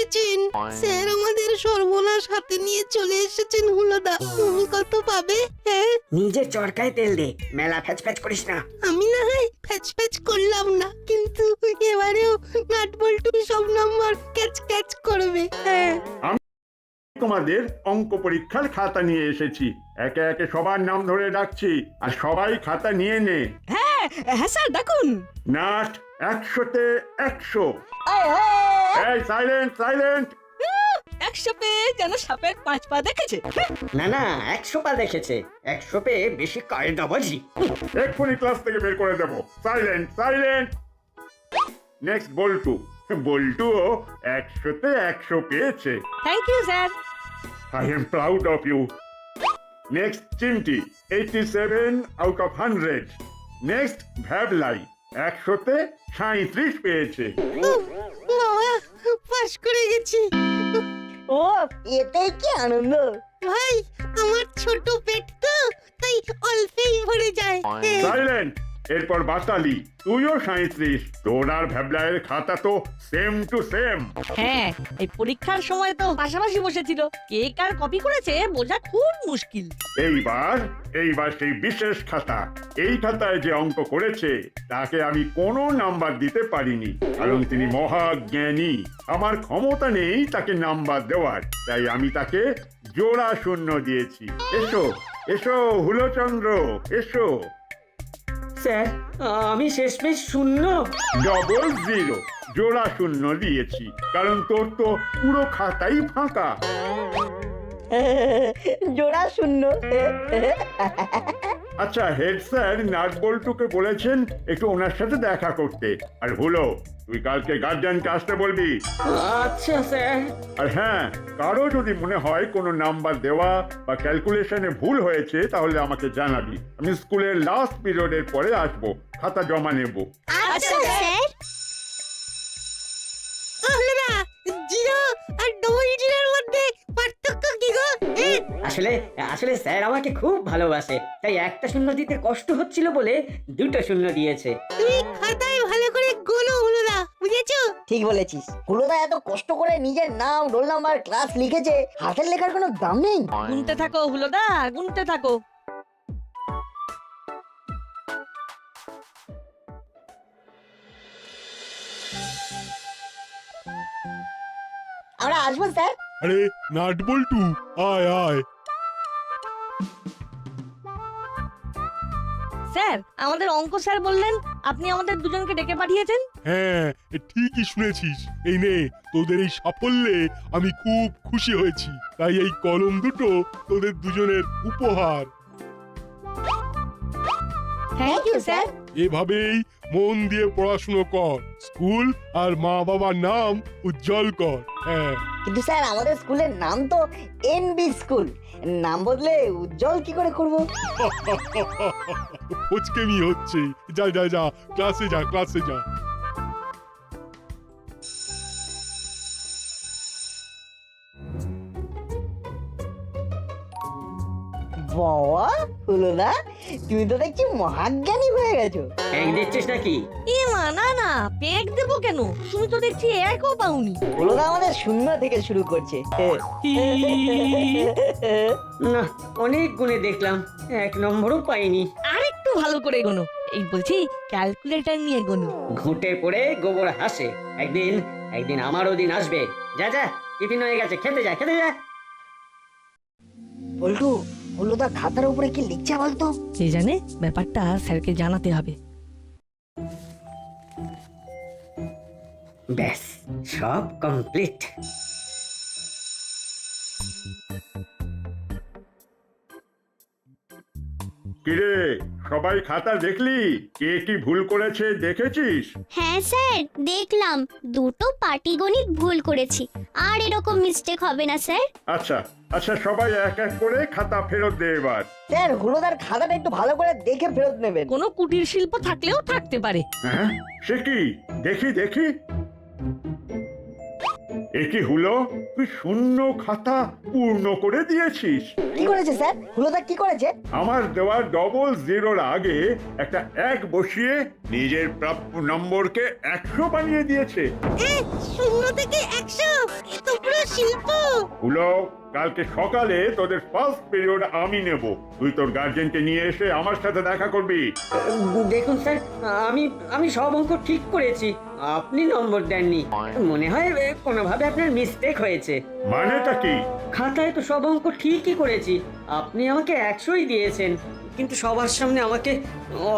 এসেছেন। স্যার আমাদের সর্বনাশ হাতে নিয়ে চলে এসেছেন হুলোদা। তুমি কত পাবে? হ্যাঁ, নিজের চরকায় তেল দে, মেলা ফ্যাচ ফ্যাচ করিস না। আমি না হয় ফ্যাচ ফ্যাচ করলাম না, কিন্তু এবারেও নাট বল্টু সব নম্বর ক্যাচ ক্যাচ করবে। হ্যাঁ, তোমাদের অঙ্ক পরীক্ষার খাতা নিয়ে এসেছি। একে একে সবার নাম ধরে ডাকছি, আর সবাই খাতা নিয়ে নে। হ্যাঁ স্যার ডাকুন। নাট 100-তে 100। এই সাইলেন্ট সাইলেন্ট। 100 পেয়ে যেন সাপের 5 পা দেখেছে। না না, 100 পা দেখেছে। 100 পেয়ে বেশি কায়দাবাজি। এক্ষুনি ক্লাস থেকে বের করে দেবো। Silent silent. নেক্সট বল্টু। বল্টুও 100-তে 100 পেয়েছে। Thank you sir. I am proud of you. Next, Chinti, 87 out of 100. Next, Bhavlai, 100-তে 37 পেয়েছে। বাবা পাশ করে গেছি। ও এটাই কি আনন্দ! ভাই আমার ছোট পেট তো, তাই অল্পেই ভরে যায়। সাইলেন্ট। এরপর বাতালি, তুইও 37। তোর আর ভ্যাবলাইয়ের খাতা তো সেম টু সেম। হ্যাঁ, এই পরীক্ষার সময় তো পাশাপাশি বসেছিল, কে কার কপি করেছে বোঝা খুব মুশকিল। এইবার সেই বিশেষ খাতা। এই খাতায় যে অঙ্ক করেছে তাকে আমি কোনো নাম্বার দিতে পারিনি, কারণ তিনি মহাজ্ঞানী। আমার ক্ষমতা নেই তাকে নাম্বার দেওয়ার, তাই আমি তাকে জোড়া শূন্য দিয়েছি। এসো এসো হুলোচন্দ্র, এসো। স্যার, আমি শেষমেশ শূন্য। ডবল জিরো, জোড়া শূন্য দিয়েছি, কারণ তোর তো পুরো খাতাই ফাঁকা। জোড়া শূন্য। আচ্ছা, হেড স্যার নাট বল্টুকে বলেছেন একটু ওনার সাথে দেখা করতে। আর হলো, তুই কালকে গার্জিয়ানকে আসতে বলবি। আচ্ছা স্যার। আর হ্যাঁ, কারো যদি মনে হয় কোনো নাম্বার দেওয়া বা ক্যালকুলেশনে ভুল হয়েছে তাহলে আমাকে জানাবি। আমি স্কুলের লাস্ট পিরিয়ডের পরে আসবো, খাতা জমা নেব। আচ্ছা স্যার। হুলোদা, জিরো আর ডবল জিরোর মধ্যে পার্থক্য কি গো? আসলে আসলে স্যার আমাকে খুব ভালোবাসে, তাই একটা শূন্য দিতে কষ্ট হচ্ছিল বলে দুটো শূন্য দিয়েছে। তুমি খাতায় ভালো করে গোনো হুলোদা, বুঝেছো? ঠিক বলেছিস। হুলোদা এত কষ্ট করে নিজের নাম, রোল নাম্বার, ক্লাস লিখেছে, হাতের লেখার কোনো দাম নেই। গুনতে থাকো হুলোদা, গুনতে থাকো। আমরা আসবো স্যার। আরে নাট বল্টু, আয় আয়। স্যার, আমাদের অঙ্ক স্যার বললেন আপনি আমাদের দুজনকে ডেকে পাঠিয়েছেন। হ্যাঁ, ঠিকই শুনেছিস। এই নে, তোদের এই সাফল্যে আমি খুব খুশি হয়েছি, তাই এই কলম দুটো তোদের দুজনের উপহার। Thank you sir. এভাবেই মন দিয়ে পড়াশুনো কর, স্কুল আর মা বাবার নাম উজ্জ্বল কর। হ্যাঁ। কিন্তু স্যার আমাদের স্কুলের নাম তো এনবি স্কুল, নাম বদলে উজ্জ্বল কি করে করব? ফচকেমি হচ্ছে। যা যা যা, ক্লাসে যা, ক্লাসে যা। বাবা হুলোদা, তুমি তো দেখছি মহাজ্ঞানী হয়ে গেছো। এক দিচ্ছিস নাকি? এ মা, না না, পেক দেবো কেন? তুমি তো দেখছি একও পাওনি। হুলোদা আমাদের শূন্য থেকে শুরু করছে। না, অনেক গুণে দেখলাম, এক নম্বরও পাইনি। আরেকটু ভালো করে গোনো। এই বলছি ক্যালকুলেটর নিয়ে গোনো। ঘুঁটে পড়ে গোবর হাসে। একদিন আমারও দিন আসবে। যা যা, টিফিন হয়ে গেছে, খেতে যা, খেতে যা। বল্টু, হুলোদা খাতার উপরে কি লিখছে বলতো? কে জানে, ব্যাপারটা স্যারকে জানাতে হবে। ব্যাস, সব কমপ্লিট। কিরে, সবাই খাতা দেখলি? কে কি ভুল করেছে দেখেছিস? হ্যাঁ স্যার, দেখলাম দুটো পাটিগণিত ভুল করেছি। আর এরকম মিস্টেক হবে না স্যার। আচ্ছা আচ্ছা, সবাই এক এক করে খাতা ফেরত দে এবার। স্যার হুলোদার খাতাটা একটু ভালো করে দেখে ফেরত নেবেন। কোনো কুটির শিল্প থাকলেও থাকতে পারে। হ্যাঁ, সে কি? দেখি দেখি। এ কি হলো? তুই শূন্য খাতা পূর্ণ করে দিয়েছিস। কি করেছে স্যার? হুলোদা কি করেছে? আমার দেওয়া ডবল জিরোর আগে একটা এক বসিয়ে নিজের প্রাপ্য নম্বরকে 100 বানিয়ে দিয়েছে। শূন্য থেকে 100, শিল্প। হলো কালকে সকালে তোদের ফার্স্ট পিরিয়ড আমি নেব। তুই তোর গার্জেনকে নিয়ে এসে আমার সাথে দেখা করবি। দেখুন স্যার, আমি আমি সব অঙ্ক ঠিক করেছি, আপনি নম্বর দেননি। মনে হয় কোনোভাবে আপনার মিস্টেক হয়েছে। মানেটা কি? খাতায় তো সব অঙ্ক ঠিকই করেছি, আপনি আমাকে 100ই দিয়েছেন, কিন্তু সবার সামনে আমাকে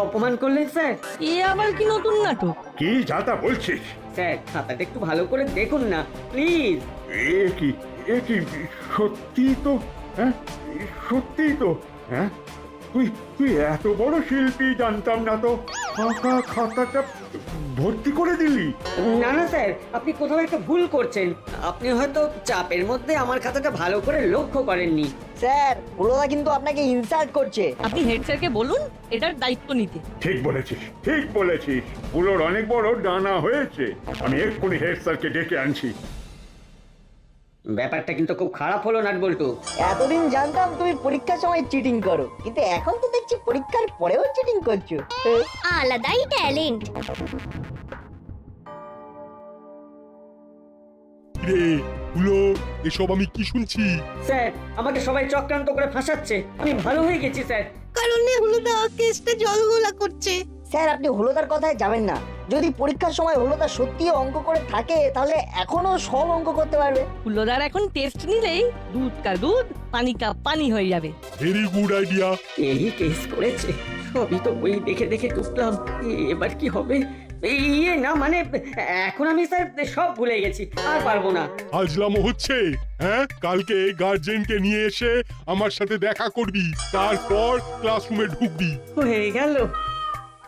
অপমান করলেন স্যার। এ আবার কি নতুন নাটক? কি যাতা বলছিস? স্যার খাতাটা একটু ভালো করে দেখুন না প্লিজ। এ কি সত্যি তো? হ্যাঁ, সত্যি তো? হ্যাঁ, তুই তুই এত বড় শিল্পী, জানতাম না তো। ফাঁকা খাতাটা ভর্তি করে দিলি? না না স্যার, আপনি কোথাও একটা ভুল করছেন। আপনি হয়তো চাপের মধ্যে আমার খাতাটা ভালো করে লক্ষ্য করেননি। স্যার হুলোদা কিন্তু আপনাকে ইনসাল্ট করছে। আপনি হেড স্যারকে বলুন এটার দায়িত্ব নিতে। ঠিক বলেছিস, ঠিক বলেছিস। পুলোর অনেক বড় ডানা হয়েছে। আমি এক্ষুনি হেড স্যারকে ডেকে আনছি। ব্যাপারটা কিন্তু খুব খারাপ হলো নাটবল্টু। এতদিন জানতাম তুমি পরীক্ষার সময় চিটিং করো, কিন্তু এখন তো দেখছি পরীক্ষার পরেও চিটিং করছো। আলাদাই ট্যালেন্ট। রে হুলো, এসব আমি কি শুনছি? স্যার আমাকে সবাই চক্রান্ত করে ফাঁসাচ্ছে। আমি ভালো হয়ে গেছি স্যার। কারণে হলুদা কেসটা জলঘোলা করছে। স্যার আপনি হুলোদার কথায় যাবেন না। যদি পরীক্ষার সময় হুলোদা সত্যি অঙ্ক করে থাকে তাহলে এখনো সব অঙ্ক করতে পারবে। হুলোদার এখন টেস্ট নিলেই দুধ কা দুধ পানি কা পানি হয়ে যাবে। Very good idea. এই কেস করেছে, সবই তো বই দেখে দেখে টুকলাম। এবার কি হবে? ইয়ে না মানে, এখন আমি স্যার সব ভুলে গেছি, আর পারবো না। আজলামো হচ্ছে। হ্যাঁ, কালকে গার্জেনকে নিয়ে এসে আমার সাথে দেখা করবি, তারপর ক্লাসরুমে ঢুকবি। হয়ে গেল।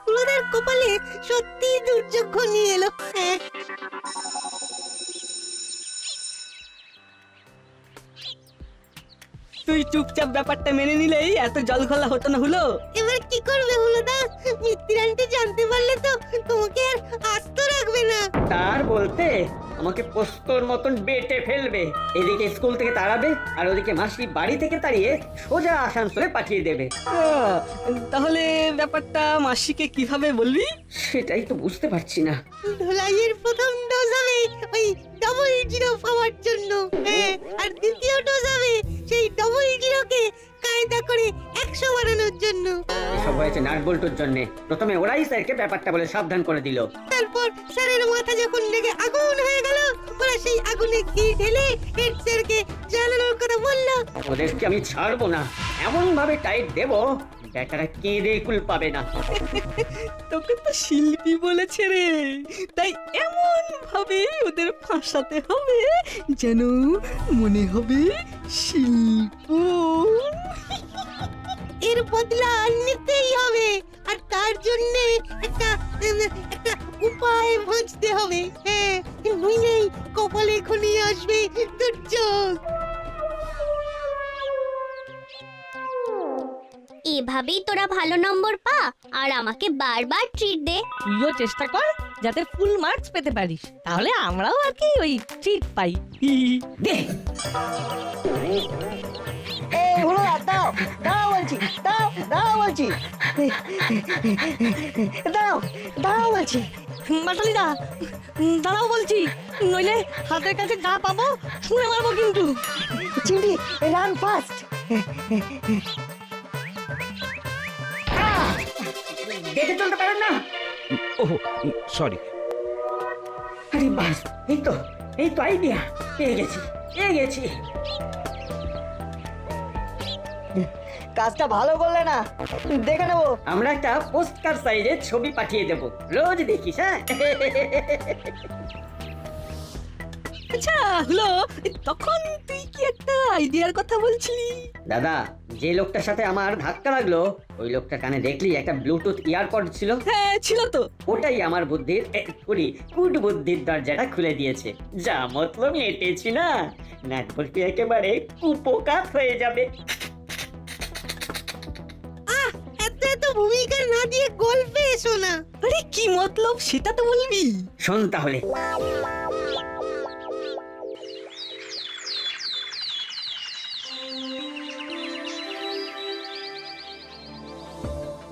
হলুদার কপালে সত্যি দুর্যোগ ঘনিয়ে এলো। হ্যাঁ, তুই চুপচাপ ব্যাপারটা মেনে নিলেই এত জল ঘোলা হতো না হলো। এবার কি করবে হলুদা? মিত্তির আন্টি জানতে পারলে তো তোমাকে আর আস্ত রাখবে না। তার বলতে আমাকে পোস্তর মতন বেটে ফেলবে। এদিকে স্কুল থেকে তাড়াবে, আর ওদিকে মাসি বাড়ি থেকে তাড়িয়ে সোজা আসানসোলে পাঠিয়ে দেবে। তাহলে ব্যাপারটা মাসিকে কিভাবে বলবি? সেটাই তো বুঝতে পারছি না। ধোলাইয়ের প্রথম ডোজ হবে ওই ডবল জিরো পাওয়ার জন্য। হ্যাঁ, আর দ্বিতীয় ডোজ হবে সেই ডবল জিরোকে কায়দা করে 100 বানানোর জন্য। এসব হয়েছে নাটবল্টুর জন্য। প্রথমে ওরাই স্যারকে ব্যাপারটা বলে সাবধান করে দিল। তারপর স্যারের মাথা যখন লেগে আগুন হয়ে গেল, ওরা সেই আগুনে ঘি ঢেলে হেড স্যারকে জ্বালানোর কথা বললো। ওদেরকে আমি ছাড়বো না, এমন ভাবে টাইট দেব বেটারা কেঁদে কুল পাবে না। তোকে তো শিল্পী বলেছে রে, তাই এমন ভাবে ওদের ফাঁসাতে হবে যেন মনে হবে শিল্প। এর বদলা নিতেই হবে, আর তার জন্য একটা উপায় ভাঁজতে হবে। হ্যাঁ, নইলেই কপালে ঘনিয়ে আসবে দুর্যোগ। এভাবেই তোরা ভালো নম্বর পা আর আমাকে বারবার ট্রিট দে। তুইও চেষ্টা কর যাতে ফুল মার্কস পেতে পারিস, তাহলে আমরাও আর কি ওই ট্রিট পাই। দে এই হুলোদা দাও, দাও বলছি, দাও, দাও বলছি, দাও, দাও বলছি। বাটালি দা দাঁড়াও বলছি, নইলে হাতের কাছে যা পাবো ছুঁড়ে মারবো কিন্তু। চিমটি রান ফাস্ট। দেখে চলতে পারেন না? Oh sorry. আরে বাস, এই তো আইডিয়া পেয়ে গেছি। কাজটা ভালো করলে না, দেখে নেবো। আমরা একটা পোস্ট কার্ড সাইজের ছবি পাঠিয়ে দেব, রোজ দেখিস। হ্যাঁ আচ্ছা হলো, তখন তুই কি একটা আইডিয়ার কথা বলছিলি? দাদা, যে লোকটার সাথে আমার ধাক্কা লাগলো ওই লোকটা কানে দেখলি একটা ব্লুটুথ ইয়ারপড ছিল। হ্যাঁ ছিল তো। ওটাই আমার বুদ্ধির কুট বুদ্ধির দরজাটা খুলে দিয়েছে। যা মতলব এঁটেছি না, নাটবল্টু একেবারে কুপোকাত হয়ে যাবে। এত এত ভূমিকা না দিয়ে গল্পে এসো না। আরে কি মতলব সেটা তো বলবি। শোন তাহলে।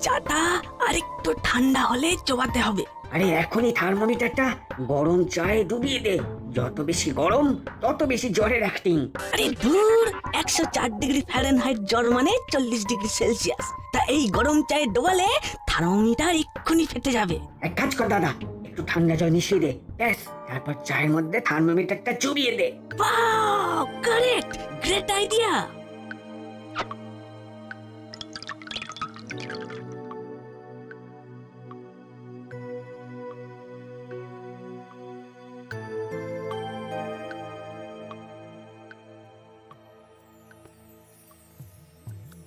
চাটা আরেকটু ঠান্ডা হলে চোবাতে হবে। আরে এখনই থার্মোমিটারটা গরম চায়ে ডুবিয়ে দে। যত বেশি গরম তত বেশি জ্বরের অ্যাক্টিং। আরে দূর, 104 ডিগ্রি ফ্যারেনহাইট জ্বর মানে 40 ডিগ্রি সেলসিয়াস। তা এই গরম চায়ে ডোবালে থার্মোমিটার এক্ষুনি ফেটে যাবে। এক কাজ কর দাদা, একটু ঠান্ডা জল মিশিয়ে দে, ব্যাস। তারপর চায়ের মধ্যে থার্মোমিটারটা চুবিয়ে দে। Wow, correct, great idea.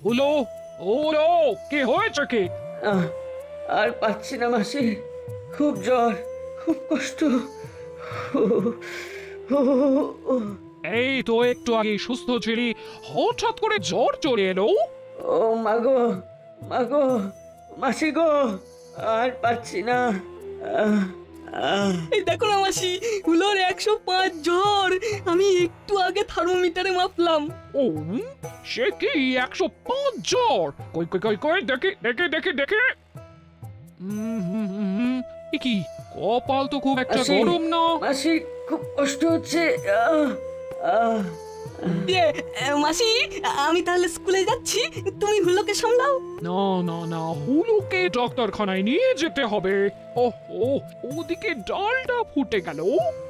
হলো হলো, কি হয়েছে কি? আহ, আর পাচ্ছি না মাসি, খুব জ্বর, খুব কষ্ট। এই তো একটু আগে সুস্থ ছিলি, হঠাৎ করে জ্বর চলে এলো। ও মাগো, মাগো, মাসি গো, আর পাচ্ছি না। আহ, আহ। এই দেখো না মাসি, হুলোর 105 জ্বর। আমি একটু আগে থার্মোমিটারে মাপলাম। ও, সে কি 105 জ্বর? কই কই কই কই, দেখে দেখে দেখে দেখে। এ কি, কপাল তো খুব একটা মাসি, গরম না। মাসি খুব কষ্ট হচ্ছে। আহ, আহ। মাসি, আমি তাহলে স্কুলে যাচ্ছি, তুমি হুলোকে সামলাও। না না না, হুলুকে ডাক্তারখানায় নিয়ে যেতে হবে। ওহো, ওদিকে ডালটা ফুটে গেল।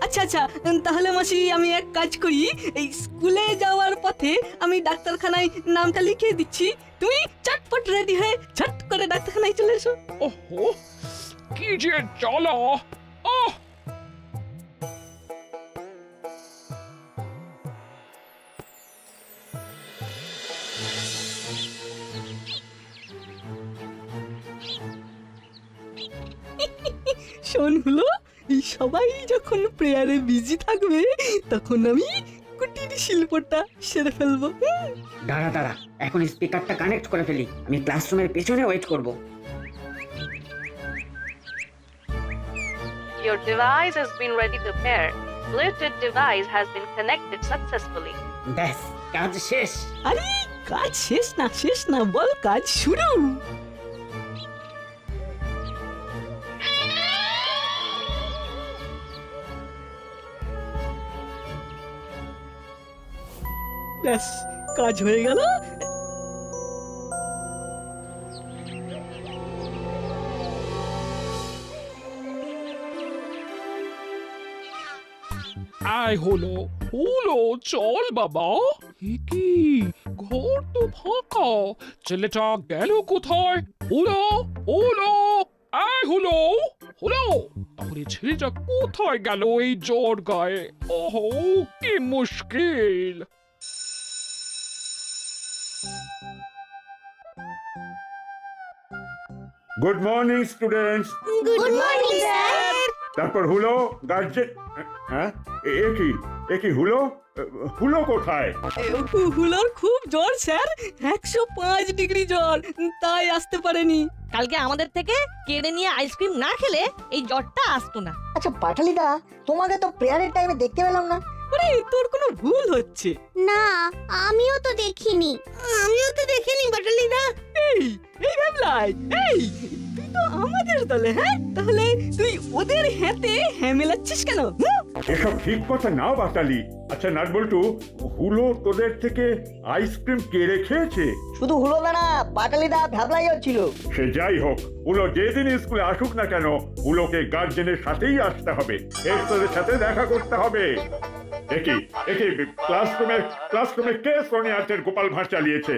আচ্ছা আচ্ছা, তাহলে মাসি আমি এক কাজ করি, এই স্কুলে যাওয়ার পথে আমি ডাক্তারখানায় নামটা লিখিয়ে দিচ্ছি। তুমি চটপট রেডি হয়ে ঝট করে ডাক্তারখানায় চলে এসো। ওহো, কি যে জ্বালা। আহ, শোন হলো, এই সবাই যখন প্রেয়ারে বিজি থাকবে তখন আমি কুটির শিল্পটা সেরে ফেলবো। দাঁড়া দাঁড়া, এখন স্পিকারটা কানেক্ট করে ফেলি। আমি ক্লাসরুমের পেছনে ওয়েট করব। Your device has been ready to pair. Bluetooth device has been connected successfully. ব্যাস, কাজ শেষ। আরে কাজ শেষ না বল, কাজ শুরু। ব্যাস, কাজ হয়ে গেল। আয় হলো হলো, চল বাবা। এ কি, ঘর তো ফাঁকা, ছেলেটা গেল কোথায়? হলো হলো, আয় হলো হলো, তাহলে ছেলেটা কোথায় গেল এই জ্বর গায়ে? ওহো, কি মুশকিল। Good morning students. Good morning sir. তারপর হুলো গার্জেন। হ্যাঁ, এ কি হুলো? হুলো কোথায়? হুলোর খুব জ্বর স্যার, 105 ডিগ্রি জ্বর, তাই আসতে পারেনি। কালকে আমাদের থেকে কেড়ে নিয়ে আইসক্রিম না খেলে এই জ্বরটা আসতো না। আচ্ছা পাটালিদা, তোমাকে তো প্রেয়ারের টাইমে দেখতে পেলাম না। আরে তোর কোনো ভুল হচ্ছে। না, আমিও তো দেখিনি। আমিও তো দেখিনি বাটালিদা। এই এই ভাবলাই, এই তুই তো আমাদের দলে, হ্যাঁ? তাহলে তুই ওদের হাতে হ্যাঁ মেলাচ্ছিস কেন? এসব ঠিক কথা না বাটালি। আচ্ছা নাটবল্টু, হুলো তোদের থেকে আইসক্রিম কেড়ে খেয়েছে? শুধু হলো না, পাটালিদা ভ্যাবলাইও ছিল। সে যাই হোক, হুলো যেদিন স্কুলে আসুক না কেন, হুলোকে গার্জেনের সাথেই আসতে হবে। এর তোদের সাথে দেখা করতে হবে। একই ক্লাসরুমে কে সোনিয়াটের গোপাল ভাঁড় চালিয়েছে?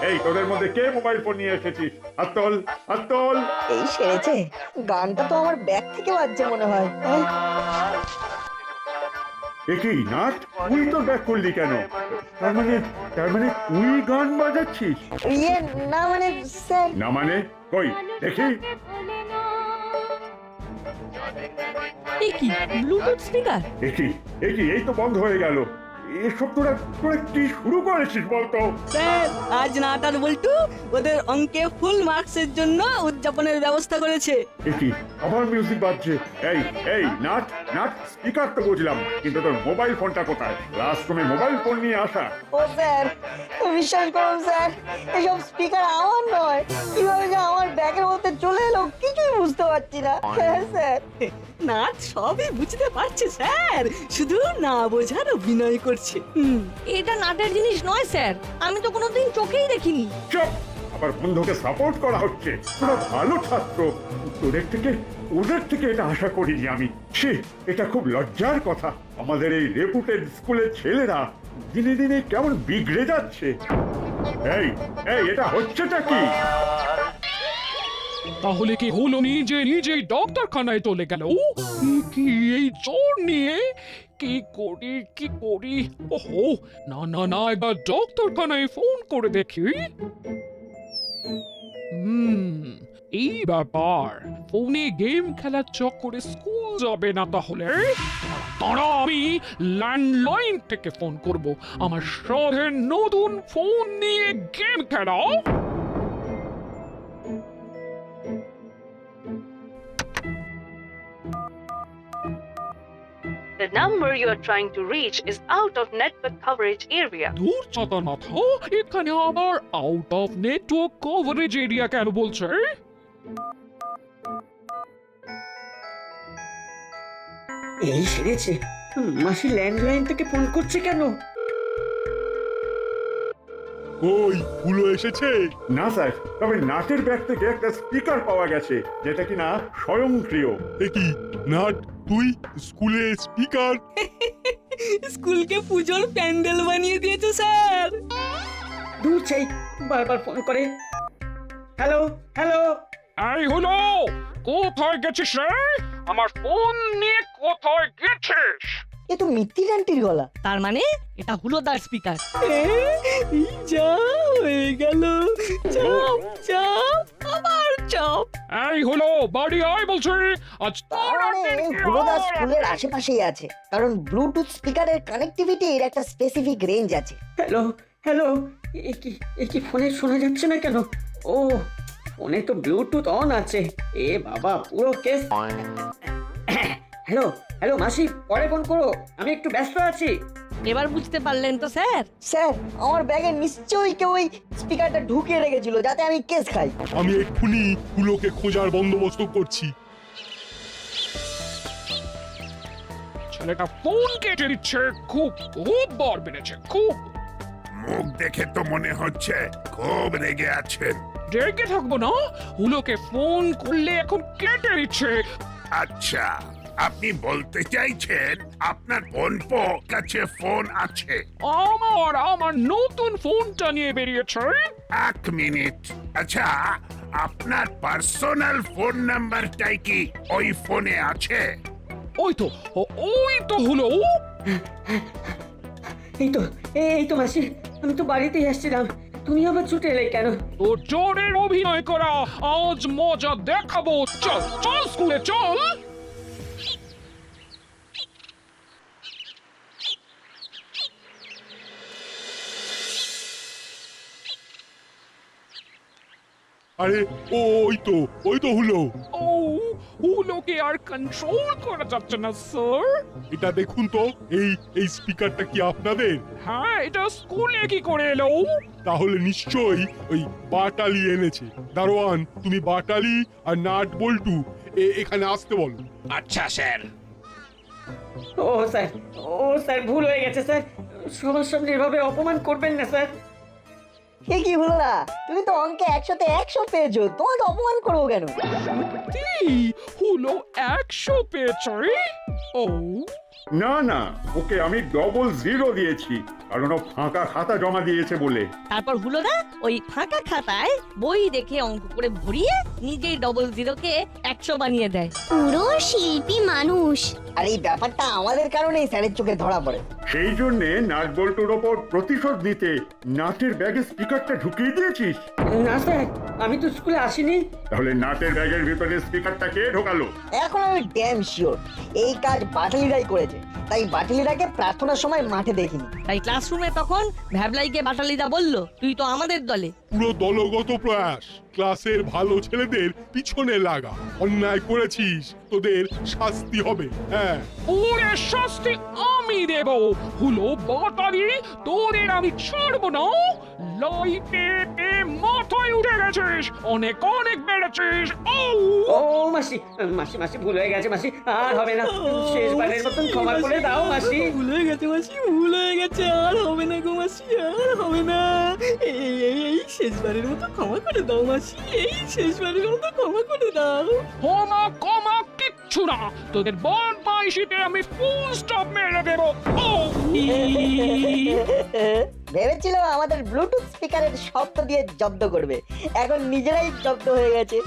এই তোদের মধ্যে কে মোবাইল ফোন নিয়ে এসেছিস? হাত তোল। এই সেরেছে, গানটা তো আমার ব্যাগ থেকে বাজছে মনে হয়। একই নাট, তুই তো ব্যাক করলি কেন? তার মানে তুই গান বাজাচ্ছিস? ইয়ে না মানে স্যার। না মানে কই দেখি। এই কি ব্লুটুথ স্পিকার? একই এই তো বন্ধ হয়ে গেল। এসব তোরা কি শুরু করেছিস বলতো? স্যার, আজ নাটার বল্টু ওদের অঙ্কে ফুল মার্কসের জন্য উদযাপনের ব্যবস্থা করেছে। একই আবার মিউজিক বাজছে। এই নাট স্পিকার তো বুঝলাম, কিন্তু তোর মোবাইল ফোনটা কোথায়? ক্লাসরুমে মোবাইল ফোন নিয়ে আসা? ও স্যার, বিশ্বাস করুন স্যার, এসব স্পিকার আমার নয়। কিভাবে যে আমার ব্যাগের মধ্যে চলে এলো কিছুই বুঝতে পারছি না। হ্যাঁ স্যার। নাট সবই বুঝতে পারছে স্যার, শুধু না বোঝার অভিনয় করছে। এটা নাটের জিনিস নয় স্যার, আমি তো কোনোদিন চোখেই দেখিনি। চুপ! আবার বন্ধুকে সাপোর্ট করা হচ্ছে। তোরা ভালো ছাত্র, ওদের থেকে এটা আশা করিনি আমি। সে এটা খুব লজ্জার কথা। আমাদের এই রেপুটেড স্কুলের ছেলেরা দিনে দিনে কেমন বিগড়ে যাচ্ছে। এই এই এটা হচ্ছেটা কি? তাহলে কি হলো, নিজেই ডাক্তারখানায় চলে গেল? কি এই জ্বর নিয়ে কি করি? ওহো, না, এবার ডাক্তারখানায় ফোন করে দেখি। এই ব্যাপার, ফোনে গেম খেলার চক্করে স্কুল যাবে না তাহলে। তারা আমি ল্যান্ডলাইন থেকে ফোন করব, আমার শহরের নতুন ফোন নিয়ে গেম খেলা। The number you are trying to reach is out of network coverage area. দূর চাতার মাথা, এখানে আবার out of network coverage area কেন বলছে? এই সেরেছে, মাসি ল্যান্ডলাইন থেকে ফোন করছে কেন? ওই হুলো এসেছে? না স্যার, তবে নাটের ব্যাগ থেকে একটা স্পিকার পাওয়া গেছে, যেটা কিনা স্বয়ংক্রিয়। এ কি নাট, তুই স্কুলে স্পিকার? স্কুলকে পুজোর প্যান্ডেল বানিয়ে দিয়েছে স্যার। দূর চাই, বারবার ফোন করে। হ্যালো হ্যালো, এই হলো, কোথায় গেছিস রে? আমার ফোন নিয়ে কোথায় গেছিস? এ তো মিত্তির আন্টির গলা। তার মানে এটা হুলোদার স্পিকার। যা হয়ে গেল, চাপ আবার চাপ। এই হলো, বাড়ি আয় বলছি, আজ তার মানে হুলোদা স্কুলের আশেপাশেই আছে, কারণ ব্লুটুথ স্পিকারের কানেক্টিভিটির একটা স্পেসিফিক রেঞ্জ আছে। হ্যালো, এ কি ফোনে শোনা যাচ্ছে না কেন? ও, ফোনে তো ব্লুটুথ অন আছে। এ বাবা, পুরো কেস। হ্যালো মাসি, পরে ফোন করো, আমি একটু ব্যস্ত আছি। এবার বুঝতে পারলেন তো স্যার? স্যার, আমার ব্যাগে নিশ্চয়ই কেউ ওই স্পিকারটা ঢুকিয়ে রেখেছিল যাতে আমি কেস খাই। আমি এক্ষুনি হুলোকে খোঁজার বন্দোবস্ত করছি। ছেলেটা ফোন কেটে দিচ্ছে, খুব বার বেড়েছে, খুব। মুখ দেখে তো মনে হচ্ছে খুব রেগে আছেন। রেগে থাকবো না, হুলোকে ফোন করলে এখন কেটে দিচ্ছে। আচ্ছা, আপনি বলতে চাইছেন আপনার বোনপো কাছে ফোন আছে? আমার নতুন ফোনটা নিয়ে বেরিয়েছে। এক মিনিট। আচ্ছা, আপনার পার্সোনাল ফোন নাম্বারটাই কি ওই ফোনে আছে? ওই তো হলো। এই তো মাসি, আমি তো বাড়িতেই আসছিলাম, তুমি আবার ছুটে এলে কেন? তোর জোরের অভিনয় করা আজ মজা দেখাবো। চল স্কুলে চল। আরে ওই তো হুলো। হুলোকে আর কন্ট্রোল করা যাচ্ছে না স্যার। এটা দেখুন তো, এই স্পিকারটা কি আপনাদের? হ্যাঁ, এটা স্কুলে কি করে এলো? তাহলে নিশ্চয়ই ওই বাটালি এনেছে। দারোয়ান, তুমি বাটালি আর নাট বল্টু এখানে আসতে বলো। আচ্ছা স্যার। ও স্যার, ভুল হয়ে গেছে স্যার, সবার সামনে এভাবে অপমান করবেন না স্যার। এ কি হলো না? তুমি তো অঙ্কে 100-তে 100 পেয়েছো, তোমাকে অপমান করবো কেন? হুলো 100 পেয়েছে। ও না, ওকে আমি ডবল 0 দিয়েছি, কারণ ও ফাঁকা খাতা জমা দিয়েছে বলে। তারপর হুলোদা ওই ফাঁকা খাতায় বই দেখে অঙ্ক করে ভরিয়ে নিজেই ডবল 0-কে 100 বানিয়ে দেয়। পুরো শিল্পী মানুষ। আর এই ব্যাপারটা আমাদের কারণেই স্যারের চোখে ধরা পড়ে। সেই জন্যে নাট বল্টুর ওপর প্রতিশোধ নিতে নাটের ব্যাগে স্পিকারটা ঢুকিয়ে দিয়েছিস? না স্যার, আমি তো স্কুলে আসিনি। তাহলে নাটের ব্যাগের ভিতরে স্পিকারটা কে ঢোকালো? এখন আমি ড্যাম শিওর এই কাজ বাটালিরাই করেছে, তাই বাটালিরাকে প্রার্থনার সময় মাঠে দেখিনি। তাই ক্লাসরুমে তখন ভ্যাবলাইকে বাটালিদা বলল, তুই তো আমাদের দলে। পুরো দলগত প্রয়াস। ক্লাসের ভালো ছেলেদের পিছনে লাগা। অন্যায় করেছিস, তোদের শাস্তি হবে। হ্যাঁ, ওরে শাস্তি আমি দেব। হুলো বাটালি, তোদের আমি ছাড়বো না। লাইফে মাথায় উঠে বেড়েছিস, অনেক অনেক বেড়েছিস। ও মাসি মাসি মাসি ভুল হয়ে গেছে মাসি, আর হবে না, শেষবারের মতন ক্ষমা করে দাও মাসি। ভুল হয়ে গেছে মাসি, ভুল হয়ে গেছে, আর হবে না গো মাসি, আর হবে না। এই শেষবারের মতো ক্ষমা করে দাও মাসি, এই শেষবারের মতো ক্ষমা করে দাও। ক্ষমা ক্ষমা কিচ্ছু না, তোদের বদমাইশিতে আমি ফুল স্টপ মেরে দেবো। ভেবেছিল আমাদের ব্লুটুথ স্পিকারের শব্দ দিয়ে জব্দ করবে, এখন নিজেরাই জব্দ হয়ে গেছে।